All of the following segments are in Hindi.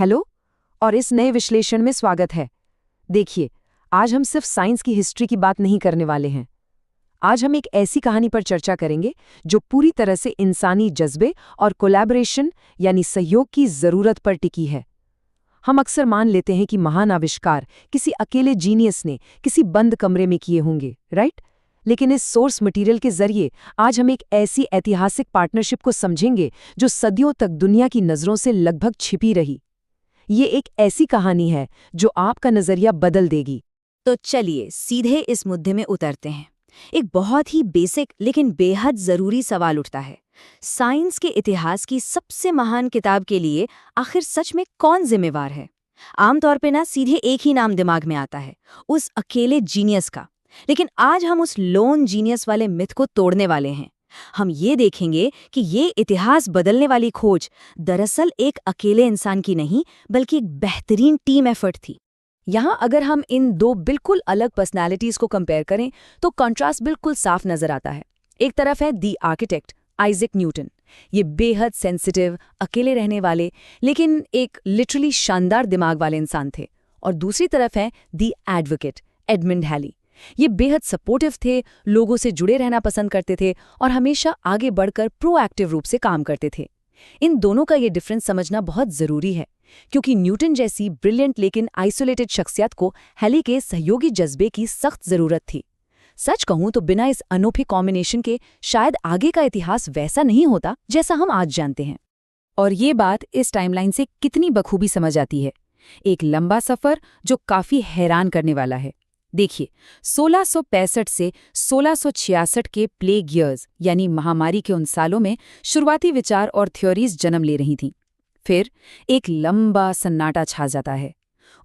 हेलो और इस नए विश्लेषण में स्वागत है। देखिए, आज हम सिर्फ साइंस की हिस्ट्री की बात नहीं करने वाले हैं। आज हम एक ऐसी कहानी पर चर्चा करेंगे जो पूरी तरह से इंसानी जज्बे और कोलैबोरेशन यानी सहयोग की जरूरत पर टिकी है। हम अक्सर मान लेते हैं कि महान आविष्कार किसी अकेले जीनियस ने किसी बंद कमरे में किए होंगे, राइट? लेकिन इस सोर्स मटेरियल के जरिए आज हम एक ऐसी ऐतिहासिक पार्टनरशिप को समझेंगे जो सदियों तक दुनिया की नज़रों से लगभग छिपी रही। ये एक ऐसी कहानी है जो आपका नजरिया बदल देगी। तो चलिए सीधे इस मुद्दे में उतरते हैं। एक बहुत ही बेसिक लेकिन बेहद जरूरी सवाल उठता है। साइंस के इतिहास की सबसे महान किताब के लिए आखिर सच में कौन जिम्मेवार है? आमतौर पे ना सीधे एक ही नाम दिमाग में आता है, उस अकेले जीनियस का। लेकिन आज हम उस लोन जीनियस वाले मिथ को तोड़ने वाले हैं। हम ये देखेंगे कि ये इतिहास बदलने वाली खोज दरअसल एक अकेले इंसान की नहीं बल्कि एक बेहतरीन टीम एफर्ट थी। यहाँ अगर हम इन दो बिल्कुल अलग पर्सनालिटीज को कंपेयर करें तो कंट्रास्ट बिल्कुल साफ नजर आता है। एक तरफ है दी आर्किटेक्ट आइजैक न्यूटन, ये बेहद सेंसिटिव, अकेले रहने वाले लेकिन एक लिटरली शानदार दिमाग वाले इंसान थे। और दूसरी तरफ है दी एडवोकेट एडमंड हैली, ये बेहद सपोर्टिव थे, लोगों से जुड़े रहना पसंद करते थे और हमेशा आगे बढ़कर प्रोएक्टिव रूप से काम करते थे। इन दोनों का ये डिफरेंस समझना बहुत जरूरी है, क्योंकि न्यूटन जैसी ब्रिलियंट लेकिन आइसोलेटेड शख्सियत को हैली के सहयोगी जज्बे की सख्त जरूरत थी। सच कहूं तो बिना इस अनोखे कॉम्बिनेशन के शायद आगे का इतिहास वैसा नहीं होता जैसा हम आज जानते हैं। और ये बात इस टाइमलाइन से कितनी बखूबी समझ आती है। एक लंबा सफर जो काफी हैरान करने वाला है। देखिए, 1665 से 1666 के प्लेग ईयर्स यानी महामारी के उन सालों में शुरुआती विचार और थ्योरीज जन्म ले रही थीं। फिर एक लंबा सन्नाटा छा जाता है।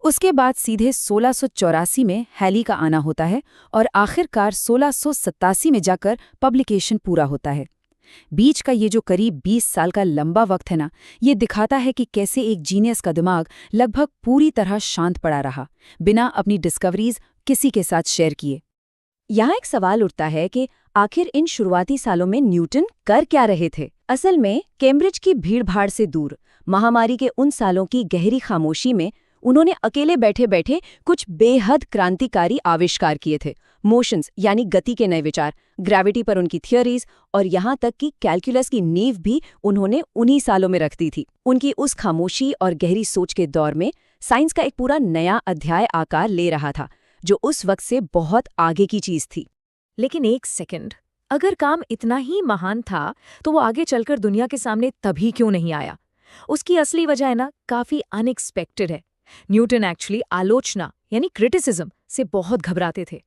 उसके बाद सीधे 1684 में हैली का आना होता है और आखिरकार 1687 में जाकर पब्लिकेशन पूरा होता है। बीच का ये जो करीब 20 साल का लंबा वक्त है ना, ये दिखाता है कि कैसे एक जीनियस का दिमाग लगभग पूरी तरह शांत पड़ा रहा, बिना अपनी डिस्कवरीज किसी के साथ शेयर किए। यहाँ एक सवाल उठता है कि आखिर इन शुरुआती सालों में न्यूटन कर क्या रहे थे? असल में केम्ब्रिज की भीड़भाड़ से दूर, महामारी के उन सालों की गहरी खामोशी में उन्होंने अकेले बैठे बैठे कुछ बेहद क्रांतिकारी आविष्कार किए थे। मोशंस यानी गति के नए विचार, ग्रेविटी पर उनकी थियोरीज और यहाँ तक कि कैलकुलस की नींव भी उन्होंने उन्हीं सालों में रख दी थी। उनकी उस खामोशी और गहरी सोच के दौर में साइंस का एक पूरा नया अध्याय आकार ले रहा था, जो उस वक्त से बहुत आगे की चीज थी। लेकिन एक सेकंड, अगर काम इतना ही महान था तो वो आगे चलकर दुनिया के सामने तभी क्यों नहीं आया? उसकी असली वजह है ना काफी अनएक्सपेक्टेड है। न्यूटन एक्चुअली आलोचना यानी क्रिटिसिज्म से बहुत घबराते थे।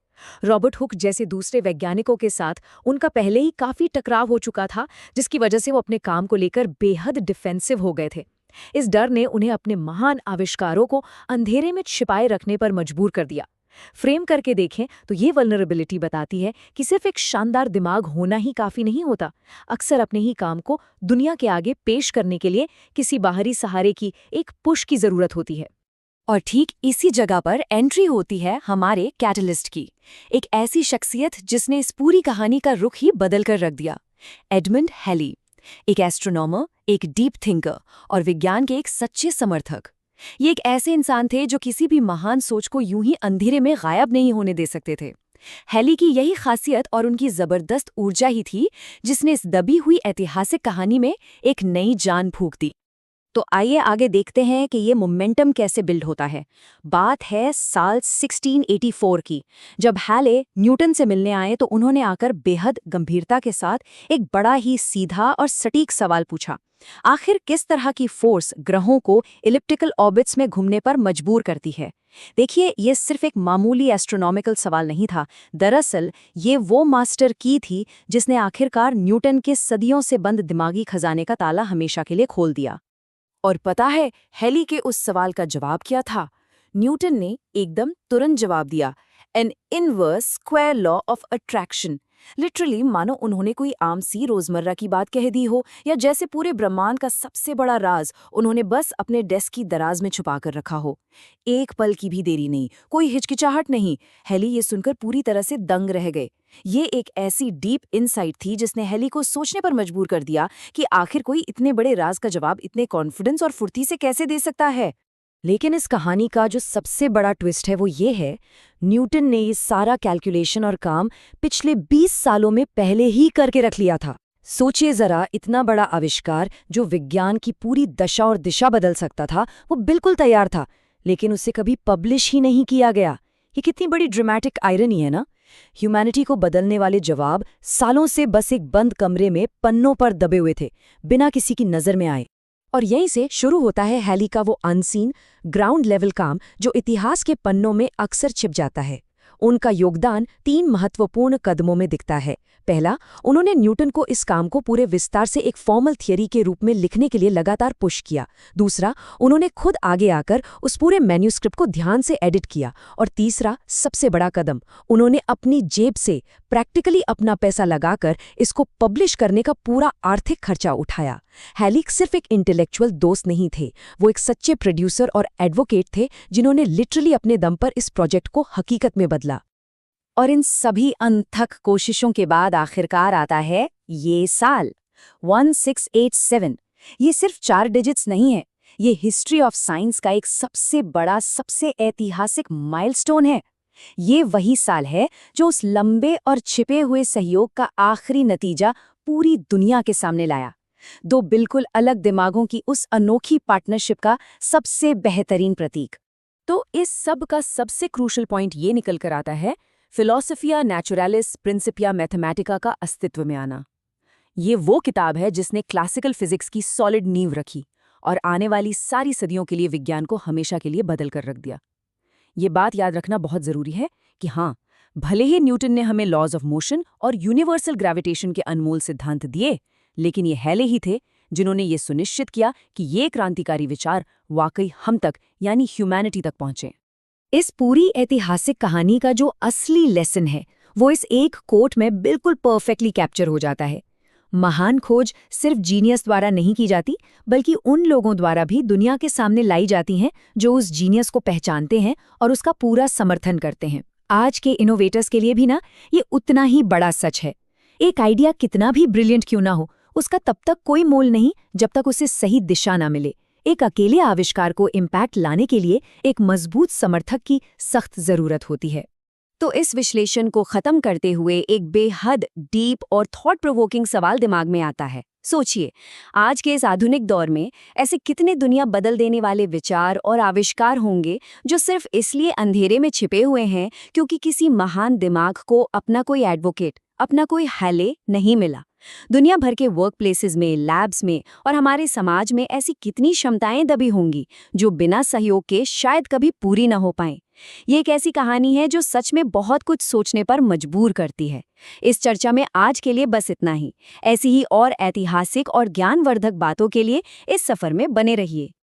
रॉबर्ट हुक जैसे दूसरे वैज्ञानिकों के साथ उनका पहले ही काफी टकराव हो चुका था, जिसकी वजह से वो अपने काम को लेकर बेहद डिफेंसिव हो गए थे। इस डर ने उन्हें अपने महान आविष्कारों को अंधेरे में छिपाए रखने पर मजबूर कर दिया। फ्रेम करके देखें तो ये वल्नरेबिलिटी बताती है कि सिर्फ एक शानदार दिमाग होना ही काफी नहीं होता। अक्सर अपने ही काम को दुनिया के आगे पेश करने के लिए किसी बाहरी सहारे की एक पुश की जरूरत होती है। और ठीक इसी जगह पर एंट्री होती है हमारे कैटलिस्ट की, एक ऐसी शख्सियत जिसने इस पूरी कहानी का रुख ही बदल कर रख दिया। एडमंड हैली, एक एस्ट्रोनॉमर, एक डीप थिंकर और विज्ञान के एक सच्चे समर्थक। ये एक ऐसे इंसान थे जो किसी भी महान सोच को यूं ही अंधेरे में गायब नहीं होने दे सकते थे। हैली की यही खासियत और उनकी जबरदस्त ऊर्जा ही थी जिसने इस दबी हुई ऐतिहासिक कहानी में एक नई जान फूंक दी। तो आइए आगे देखते हैं कि ये मोमेंटम कैसे बिल्ड होता है। बात है साल 1684 की। जब हैले न्यूटन से मिलने आए तो उन्होंने आकर बेहद गंभीरता के साथ एक बड़ा ही सीधा और सटीक सवाल पूछा। आखिर किस तरह की फोर्स ग्रहों को इलिप्टिकल ऑर्बिट्स में घूमने पर मजबूर करती है? देखिए, ये सिर्फ एक मामूली एस्ट्रोनॉमिकल सवाल नहीं था। दरअसल ये वो मास्टर की थी जिसने आखिरकार न्यूटन के सदियों से बंद दिमागी खजाने का ताला हमेशा के लिए खोल दिया। और पता है हैली के उस सवाल का जवाब क्या था? न्यूटन ने एकदम तुरंत जवाब दिया, N inverse square law of attraction, literally मानो उन्होंने कोई आम सी रोजमर्रा की बात कह दी हो, या जैसे पूरे ब्रह्मांड का सबसे बड़ा राज उन्होंने बस अपने डेस्क की दराज में छुपा कर रखा हो। एक पल की भी देरी नहीं, कोई हिचकिचाहट नहीं। हेली ये सुनकर पूरी तरह से दंग रह गए। ये एक ऐसी डीप इनसाइट थी जिसने हेली को सोचने पर मजबूर कर दिया कि आखिर कोई इतने बड़े राज का जवाब इतने कॉन्फिडेंस और फुर्ती से कैसे दे सकता है। लेकिन इस कहानी का जो सबसे बड़ा ट्विस्ट है वो ये है, न्यूटन ने ये सारा कैलकुलेशन और काम पिछले 20 सालों में पहले ही करके रख लिया था। सोचिए जरा, इतना बड़ा आविष्कार जो विज्ञान की पूरी दशा और दिशा बदल सकता था, वो बिल्कुल तैयार था, लेकिन उसे कभी पब्लिश ही नहीं किया गया। ये कितनी बड़ी ड्रामेटिक आयरनी है ना। ह्यूमैनिटी को बदलने वाले जवाब सालों से बस एक बंद कमरे में पन्नों पर दबे हुए थे, बिना किसी की नजर में आए। और यहीं से शुरू होता है हेली का वो अनसीन ग्राउंड लेवल काम जो इतिहास के पन्नों में अक्सर छिप जाता है। उनका योगदान 3 महत्वपूर्ण कदमों में दिखता है। पहला, उन्होंने न्यूटन को इस काम को पूरे विस्तार से एक फॉर्मल थियरी के रूप में लिखने के लिए लगातार पुश किया। दूसरा, उन्होंने खुद आगे आकर उस पूरे मैन्यूस्क्रिप्ट को ध्यान से एडिट किया। और तीसरा, सबसे बड़ा कदम, उन्होंने अपनी जेब से प्रैक्टिकली अपना पैसा लगाकर इसको पब्लिश करने का पूरा आर्थिक खर्चा उठाया। हेली सिर्फ एक इंटेलेक्चुअल दोस्त नहीं थे, वो एक सच्चे प्रोड्यूसर और एडवोकेट थे जिन्होंने लिटरली अपने दम पर इस प्रोजेक्ट को हकीकत में बदला। और इन सभी अनथक कोशिशों के बाद आखिरकार आता है ये साल 1687। ये सिर्फ 4 डिजिट्स नहीं है, ये हिस्ट्री ऑफ साइंस का एक सबसे बड़ा, सबसे ऐतिहासिक माइलस्टोन है। ये वही साल है जो उस लंबे और छिपे हुए सहयोग का आखिरी नतीजा पूरी दुनिया के सामने लाया। 2 बिल्कुल अलग दिमागों की उस अनोखी पार्टनरशिप का सबसे बेहतरीन प्रतीक। तो इस सब का सबसे क्रूशल पॉइंट ये निकल कर आता है फिलोसफिया नेचुरलिस प्रिंसिपिया मैथमेटिका का अस्तित्व में आना। ये वो किताब है जिसने क्लासिकल फिजिक्स की सॉलिड नींव रखी और आने वाली सारी सदियों के लिए विज्ञान को हमेशा के लिए बदल कर रख दिया। ये बात याद रखना बहुत जरूरी है कि हाँ, भले ही न्यूटन ने हमें लॉज ऑफ मोशन और यूनिवर्सल ग्रेविटेशन के अनमोल सिद्धांत दिए, लेकिन ये हेले ही थे जिन्होंने ये सुनिश्चित किया कि ये क्रांतिकारी विचार वाकई हम तक यानी ह्यूमैनिटी तक पहुंचे। इस पूरी ऐतिहासिक कहानी का जो असली लेसन है वो इस एक कोट में बिल्कुल परफेक्टली कैप्चर हो जाता है। महान खोज सिर्फ जीनियस द्वारा नहीं की जाती, बल्कि उन लोगों द्वारा भी दुनिया के सामने लाई जाती हैं जो उस जीनियस को पहचानते हैं और उसका पूरा समर्थन करते हैं। आज के इनोवेटर्स के लिए भी ना ये उतना ही बड़ा सच है। एक आइडिया कितना भी ब्रिलियंट क्यों ना हो, उसका तब तक कोई मोल नहीं जब तक उसे सही दिशा ना मिले। एक अकेले आविष्कार को इम्पैक्ट लाने के लिए एक मजबूत समर्थक की सख्त जरूरत होती है। तो इस विश्लेषण को खत्म करते हुए एक बेहद डीप और थॉट प्रोवोकिंग सवाल दिमाग में आता है। सोचिए, आज के इस आधुनिक दौर में ऐसे कितने दुनिया बदल देने वाले विचार और आविष्कार होंगे जो सिर्फ इसलिए अंधेरे में छिपे हुए हैं क्योंकि किसी महान दिमाग को अपना कोई एडवोकेट, अपना कोई हेले नहीं मिला। दुनिया भर के वर्क प्लेसेस में, लैब्स में और हमारे समाज में ऐसी कितनी क्षमताएं दबी होंगी जो बिना सहयोग के शायद कभी पूरी न हो पाएं। ये एक ऐसी कहानी है जो सच में बहुत कुछ सोचने पर मजबूर करती है। इस चर्चा में आज के लिए बस इतना ही। ऐसी ही और ऐतिहासिक और ज्ञानवर्धक बातों के लिए इस सफर में बने रहिए।